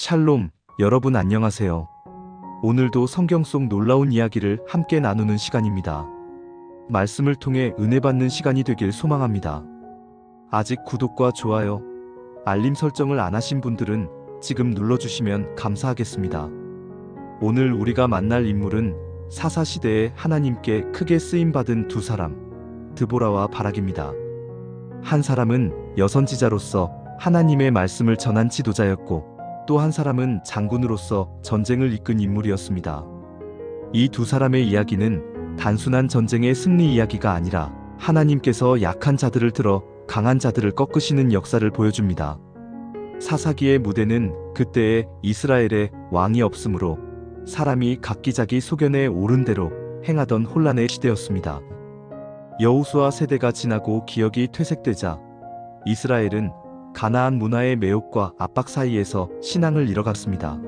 샬롬, 여러분 안녕하세요. 오늘도 성경 속 놀라운 이야기를 함께 나누는 시간입니다. 말씀을 통해 은혜 받는 시간이 되길 소망합니다. 아직 구독과 좋아요, 알림 설정을 안 하신 분들은 지금 눌러주시면 감사하겠습니다. 오늘 우리가 만날 인물은 사사시대에 하나님께 크게 쓰임받은 두 사람, 드보라와 바락입니다. 한 사람은 여선지자로서 하나님의 말씀을 전한 지도자였고, 또 한 사람은 장군으로서 전쟁을 이끈 인물이었습니다. 이 두 사람의 이야기는 단순한 전쟁의 승리 이야기가 아니라 하나님께서 약한 자들을 들어 강한 자들을 꺾으시는 역사를 보여줍니다. 사사기의 무대는 그때의 이스라엘에 왕이 없으므로 사람이 각기자기 소견에 옳은 대로 행하던 혼란의 시대였습니다. 여호수아 세대가 지나고 기억이 퇴색되자 이스라엘은 가나안 문화의 매혹과 압박 사이에서 신앙을 잃어갔습니다.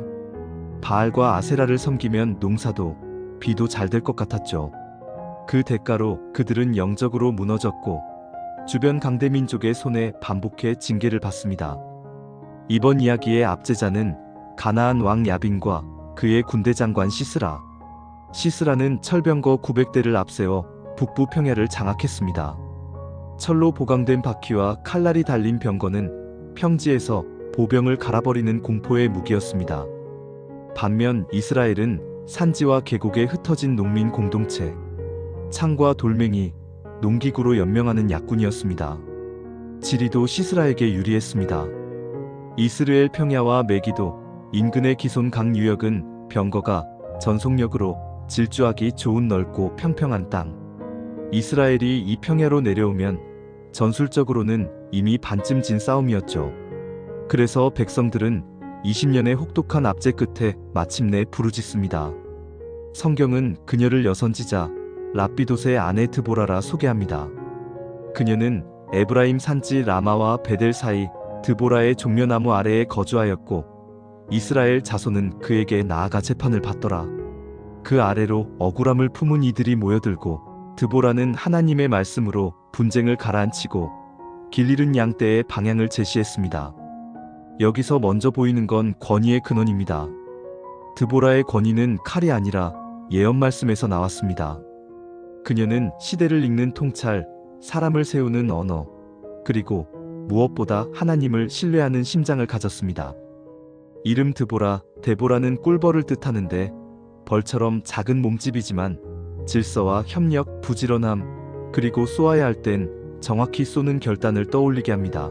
바알과 아세라를 섬기면 농사도 비도 잘 될 것 같았죠. 그 대가로 그들은 영적으로 무너졌고 주변 강대민족의 손에 반복해 징계를 받습니다. 이번 이야기의 압제자는 가나안 왕 야빈과 그의 군대 장관 시스라. 시스라는 철병거 900대를 앞세워 북부 평야를 장악했습니다. 철로 보강된 바퀴와 칼날이 달린 병거는 평지에서 보병을 갈아버리는 공포의 무기였습니다. 반면 이스라엘은 산지와 계곡에 흩어진 농민 공동체, 창과 돌멩이, 농기구로 연명하는 약군이었습니다. 지리도 시스라에게 유리했습니다. 이스라엘 평야와 메기도, 인근의 기손 강 유역은 병거가 전속력으로 질주하기 좋은 넓고 평평한 땅. 이스라엘이 이 평야로 내려오면 전술적으로는 이미 반쯤 진 싸움이었죠. 그래서 백성들은 20년의 혹독한 압제 끝에 마침내 부르짖습니다. 성경은 그녀를 여선지자 랍비돗의 아내 드보라라 소개합니다. 그녀는 에브라임 산지 라마와 베델 사이 드보라의 종려나무 아래에 거주하였고, 이스라엘 자손은 그에게 나아가 재판을 받더라. 그 아래로 억울함을 품은 이들이 모여들고 드보라는 하나님의 말씀으로 분쟁을 가라앉히고 길 잃은 양떼의 방향을 제시했습니다. 여기서 먼저 보이는 건 권위의 근원입니다. 드보라의 권위는 칼이 아니라 예언 말씀에서 나왔습니다. 그녀는 시대를 읽는 통찰, 사람을 세우는 언어, 그리고 무엇보다 하나님을 신뢰하는 심장을 가졌습니다. 이름 드보라, 데보라는 꿀벌을 뜻하는데 벌처럼 작은 몸집이지만 질서와 협력, 부지런함, 그리고 쏘아야 할 땐 정확히 쏘는 결단을 떠올리게 합니다.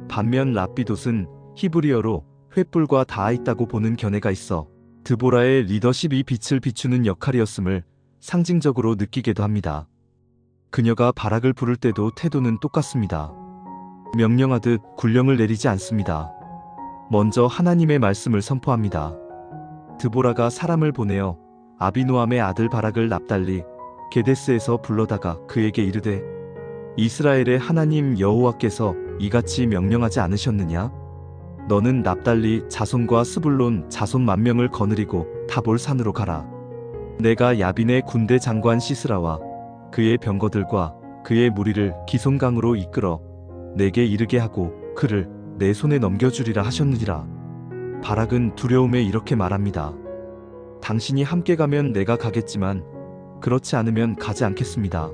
반면 랍비돗은 히브리어로 횃불과 닿아 있다고 보는 견해가 있어 드보라의 리더십이 빛을 비추는 역할이었음을 상징적으로 느끼게도 합니다. 그녀가 바락을 부를 때도 태도는 똑같습니다. 명령하듯 군령을 내리지 않습니다. 먼저 하나님의 말씀을 선포합니다. 드보라가 사람을 보내어 아비노함의 아들 바락을 납달리 게데스에서 불러다가 그에게 이르되, 이스라엘의 하나님 여호와께서 이같이 명령하지 않으셨느냐? 너는 납달리 자손과 스불론 자손 10,000명을 거느리고 다볼 산으로 가라. 내가 야빈의 군대 장관 시스라와 그의 병거들과 그의 무리를 기손강으로 이끌어 내게 이르게 하고 그를 내 손에 넘겨주리라 하셨느니라. 바락은 두려움에 이렇게 말합니다. 당신이 함께 가면 내가 가겠지만 그렇지 않으면 가지 않겠습니다.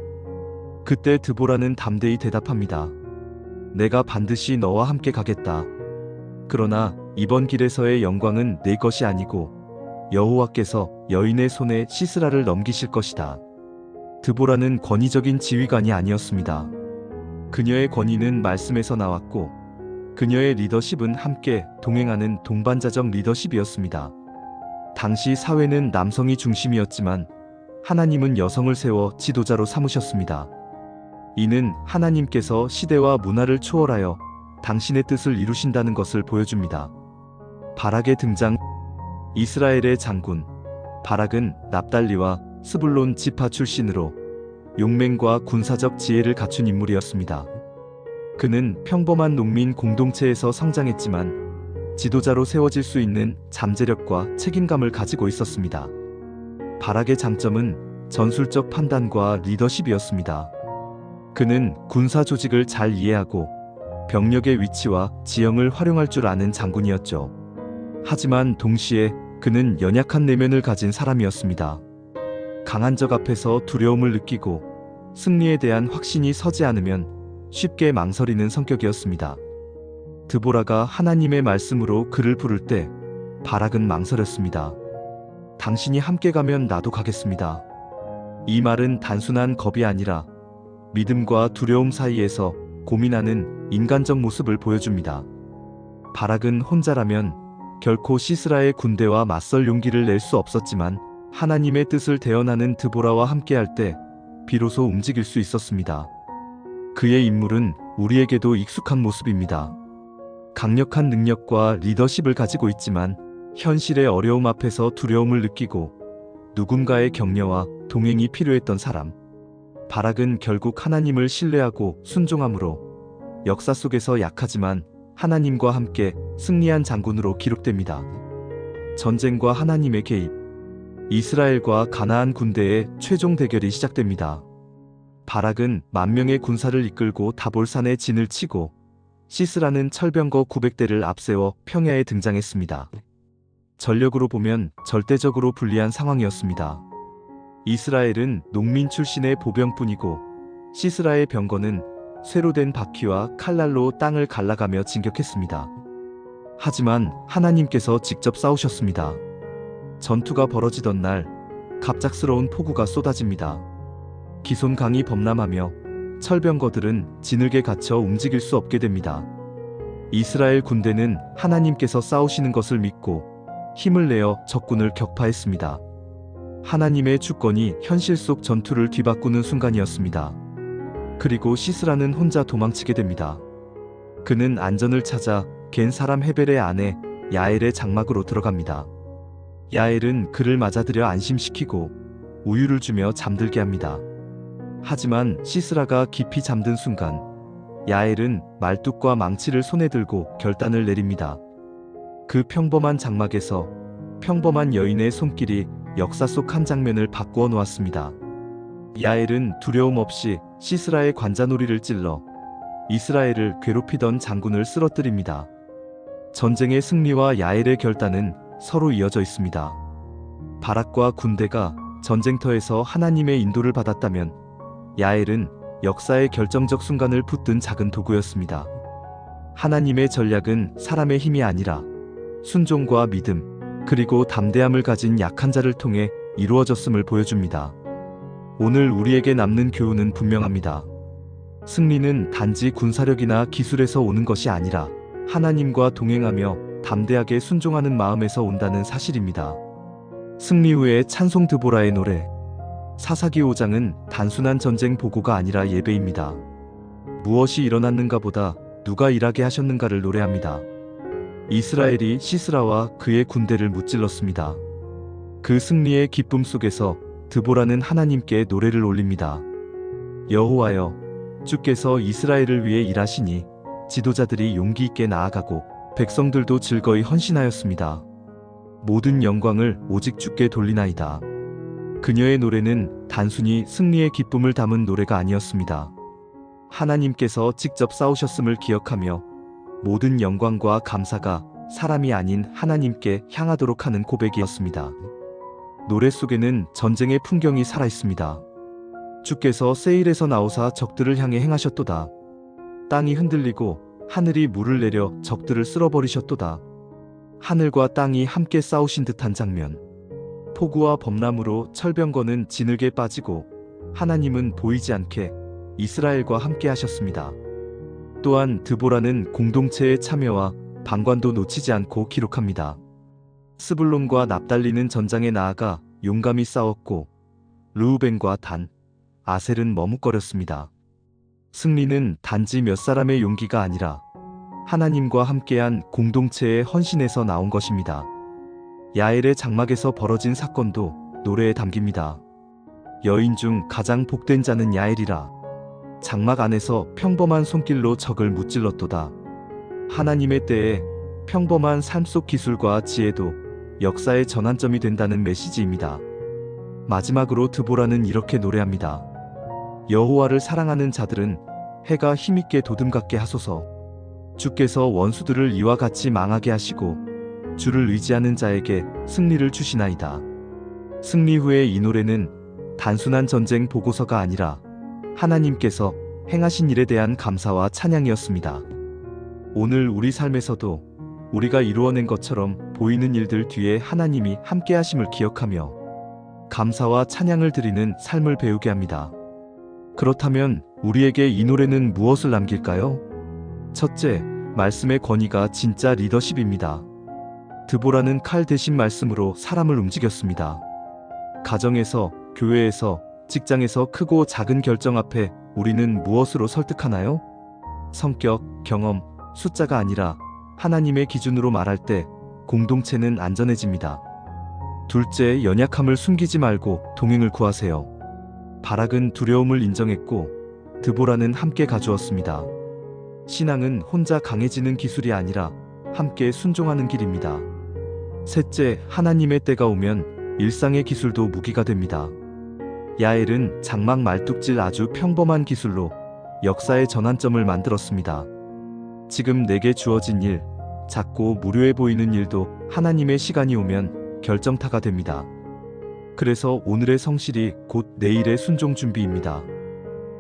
그때 드보라는 담대히 대답합니다. 내가 반드시 너와 함께 가겠다. 그러나 이번 길에서의 영광은 내 것이 아니고 여호와께서 여인의 손에 시스라를 넘기실 것이다. 드보라는 권위적인 지휘관이 아니었습니다. 그녀의 권위는 말씀에서 나왔고 그녀의 리더십은 함께 동행하는 동반자적 리더십이었습니다. 당시 사회는 남성이 중심이었지만 하나님은 여성을 세워 지도자로 삼으셨습니다. 이는 하나님께서 시대와 문화를 초월하여 당신의 뜻을 이루신다는 것을 보여줍니다. 바락의 등장. 이스라엘의 장군 바락은 납달리와 스불론 지파 출신으로 용맹과 군사적 지혜를 갖춘 인물이었습니다. 그는 평범한 농민 공동체에서 성장했지만 지도자로 세워질 수 있는 잠재력과 책임감을 가지고 있었습니다. 바락의 장점은 전술적 판단과 리더십이었습니다. 그는 군사 조직을 잘 이해하고 병력의 위치와 지형을 활용할 줄 아는 장군이었죠. 하지만 동시에 그는 연약한 내면을 가진 사람이었습니다. 강한 적 앞에서 두려움을 느끼고 승리에 대한 확신이 서지 않으면 쉽게 망설이는 성격이었습니다. 드보라가 하나님의 말씀으로 그를 부를 때 바락은 망설였습니다. 당신이 함께 가면 나도 가겠습니다. 이 말은 단순한 겁이 아니라 믿음과 두려움 사이에서 고민하는 인간적 모습을 보여줍니다. 바락은 혼자라면 결코 시스라의 군대와 맞설 용기를 낼 수 없었지만 하나님의 뜻을 대언하는 드보라와 함께할 때 비로소 움직일 수 있었습니다. 그의 인물은 우리에게도 익숙한 모습입니다. 강력한 능력과 리더십을 가지고 있지만 현실의 어려움 앞에서 두려움을 느끼고 누군가의 격려와 동행이 필요했던 사람. 바락은 결국 하나님을 신뢰하고 순종함으로 역사 속에서 약하지만 하나님과 함께 승리한 장군으로 기록됩니다. 전쟁과 하나님의 개입. 이스라엘과 가나안 군대의 최종 대결이 시작됩니다. 바락은 만명의 군사를 이끌고 다볼산에 진을 치고 시스라는 철병거 900대를 앞세워 평야에 등장했습니다. 전력으로 보면 절대적으로 불리한 상황이었습니다. 이스라엘은 농민 출신의 보병뿐이고 시스라의 병거는 쇠로 된 바퀴와 칼날로 땅을 갈라가며 진격했습니다. 하지만 하나님께서 직접 싸우셨습니다. 전투가 벌어지던 날 갑작스러운 폭우가 쏟아집니다. 기손강이 범람하며 철병거들은 진흙에 갇혀 움직일 수 없게 됩니다. 이스라엘 군대는 하나님께서 싸우시는 것을 믿고 힘을 내어 적군을 격파했습니다. 하나님의 주권이 현실 속 전투를 뒤바꾸는 순간이었습니다. 그리고 시스라는 혼자 도망치게 됩니다. 그는 안전을 찾아 겐 사람 헤벨의 아내 야엘의 장막으로 들어갑니다. 야엘은 그를 맞아들여 안심시키고 우유를 주며 잠들게 합니다. 하지만 시스라가 깊이 잠든 순간 야엘은 말뚝과 망치를 손에 들고 결단을 내립니다. 그 평범한 장막에서 평범한 여인의 손길이 역사 속 한 장면을 바꾸어 놓았습니다. 야엘은 두려움 없이 시스라의 관자놀이를 찔러 이스라엘을 괴롭히던 장군을 쓰러뜨립니다. 전쟁의 승리와 야엘의 결단은 서로 이어져 있습니다. 바락과 군대가 전쟁터에서 하나님의 인도를 받았다면 야엘은 역사의 결정적 순간을 붙든 작은 도구였습니다. 하나님의 전략은 사람의 힘이 아니라 순종과 믿음, 그리고 담대함을 가진 약한 자를 통해 이루어졌음을 보여줍니다. 오늘 우리에게 남는 교훈은 분명합니다. 승리는 단지 군사력이나 기술에서 오는 것이 아니라 하나님과 동행하며 담대하게 순종하는 마음에서 온다는 사실입니다. 승리 후의 찬송 드보라의 노래. 사사기 5장은 단순한 전쟁 보고가 아니라 예배입니다. 무엇이 일어났는가 보다 누가 일하게 하셨는가를 노래합니다. 이스라엘이 시스라와 그의 군대를 무찔렀습니다. 그 승리의 기쁨 속에서 드보라는 하나님께 노래를 올립니다. 여호와여, 주께서 이스라엘을 위해 일하시니 지도자들이 용기 있게 나아가고 백성들도 즐거이 헌신하였습니다. 모든 영광을 오직 주께 돌리나이다. 그녀의 노래는 단순히 승리의 기쁨을 담은 노래가 아니었습니다. 하나님께서 직접 싸우셨음을 기억하며 모든 영광과 감사가 사람이 아닌 하나님께 향하도록 하는 고백이었습니다. 노래 속에는 전쟁의 풍경이 살아있습니다. 주께서 세일에서 나오사 적들을 향해 행하셨도다. 땅이 흔들리고 하늘이 물을 내려 적들을 쓸어버리셨도다. 하늘과 땅이 함께 싸우신 듯한 장면. 폭우와 범람으로 철병거는 진흙에 빠지고 하나님은 보이지 않게 이스라엘과 함께 하셨습니다. 또한 드보라는 공동체의 참여와 방관도 놓치지 않고 기록합니다. 스불론과 납달리는 전장에 나아가 용감히 싸웠고 르우벤과 단, 아셀은 머뭇거렸습니다. 승리는 단지 몇 사람의 용기가 아니라 하나님과 함께한 공동체의 헌신에서 나온 것입니다. 야엘의 장막에서 벌어진 사건도 노래에 담깁니다. 여인 중 가장 복된 자는 야엘이라. 장막 안에서 평범한 손길로 적을 무찔렀도다. 하나님의 때에 평범한 삶 속 기술과 지혜도 역사의 전환점이 된다는 메시지입니다. 마지막으로 드보라는 이렇게 노래합니다. 여호와를 사랑하는 자들은 해가 힘있게 도듬갑게 하소서. 주께서 원수들을 이와 같이 망하게 하시고 주를 의지하는 자에게 승리를 주시나이다. 승리 후에 이 노래는 단순한 전쟁 보고서가 아니라 하나님께서 행하신 일에 대한 감사와 찬양이었습니다. 오늘 우리 삶에서도 우리가 이루어낸 것처럼 보이는 일들 뒤에 하나님이 함께 하심을 기억하며 감사와 찬양을 드리는 삶을 배우게 합니다. 그렇다면 우리에게 이 노래는 무엇을 남길까요? 첫째, 말씀의 권위가 진짜 리더십입니다. 드보라는 칼 대신 말씀으로 사람을 움직였습니다. 가정에서, 교회에서, 직장에서 크고 작은 결정 앞에 우리는 무엇으로 설득하나요? 성격, 경험, 숫자가 아니라 하나님의 기준으로 말할 때 공동체는 안전해집니다. 둘째, 연약함을 숨기지 말고 동행을 구하세요. 바락은 두려움을 인정했고 드보라는 함께 가주었습니다. 신앙은 혼자 강해지는 기술이 아니라 함께 순종하는 길입니다. 셋째, 하나님의 때가 오면 일상의 기술도 무기가 됩니다. 야엘은 장막 말뚝질 아주 평범한 기술로 역사의 전환점을 만들었습니다. 지금 내게 주어진 일, 작고 무료해 보이는 일도 하나님의 시간이 오면 결정타가 됩니다. 그래서 오늘의 성실이 곧 내일의 순종 준비입니다.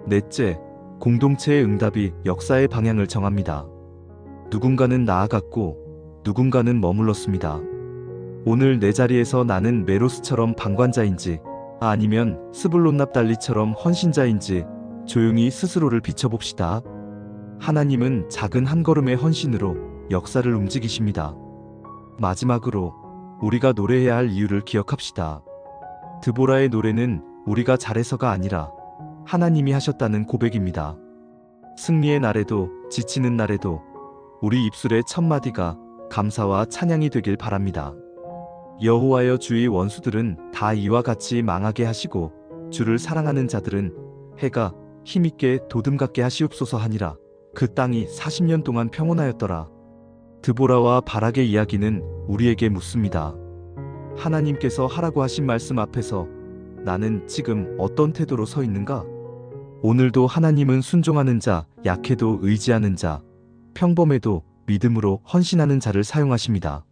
넷째, 공동체의 응답이 역사의 방향을 정합니다. 누군가는 나아갔고 누군가는 머물렀습니다. 오늘 내 자리에서 나는 메로스처럼 방관자인지 아니면 스불론 납달리처럼 헌신자인지 조용히 스스로를 비춰봅시다. 하나님은 작은 한 걸음의 헌신으로 역사를 움직이십니다. 마지막으로 우리가 노래해야 할 이유를 기억합시다. 드보라의 노래는 우리가 잘해서가 아니라 하나님이 하셨다는 고백입니다. 승리의 날에도 지치는 날에도 우리 입술의 첫 마디가 감사와 찬양이 되길 바랍니다. 여호와여, 주의 원수들은 다 이와 같이 망하게 하시고 주를 사랑하는 자들은 해가 힘있게 도둠 같게 하시옵소서 하니라. 그 땅이 40년 동안 평온하였더라. 드보라와 바락의 이야기는 우리에게 묻습니다. 하나님께서 하라고 하신 말씀 앞에서 나는 지금 어떤 태도로 서 있는가? 오늘도 하나님은 순종하는 자, 약해도 의지하는 자, 평범해도 믿음으로 헌신하는 자를 사용하십니다.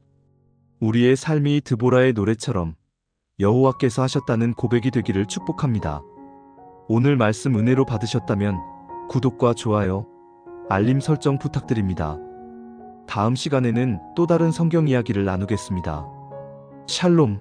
우리의 삶이 드보라의 노래처럼 여호와께서 하셨다는 고백이 되기를 축복합니다. 오늘 말씀 은혜로 받으셨다면 구독과 좋아요, 알림 설정 부탁드립니다. 다음 시간에는 또 다른 성경 이야기를 나누겠습니다. 샬롬.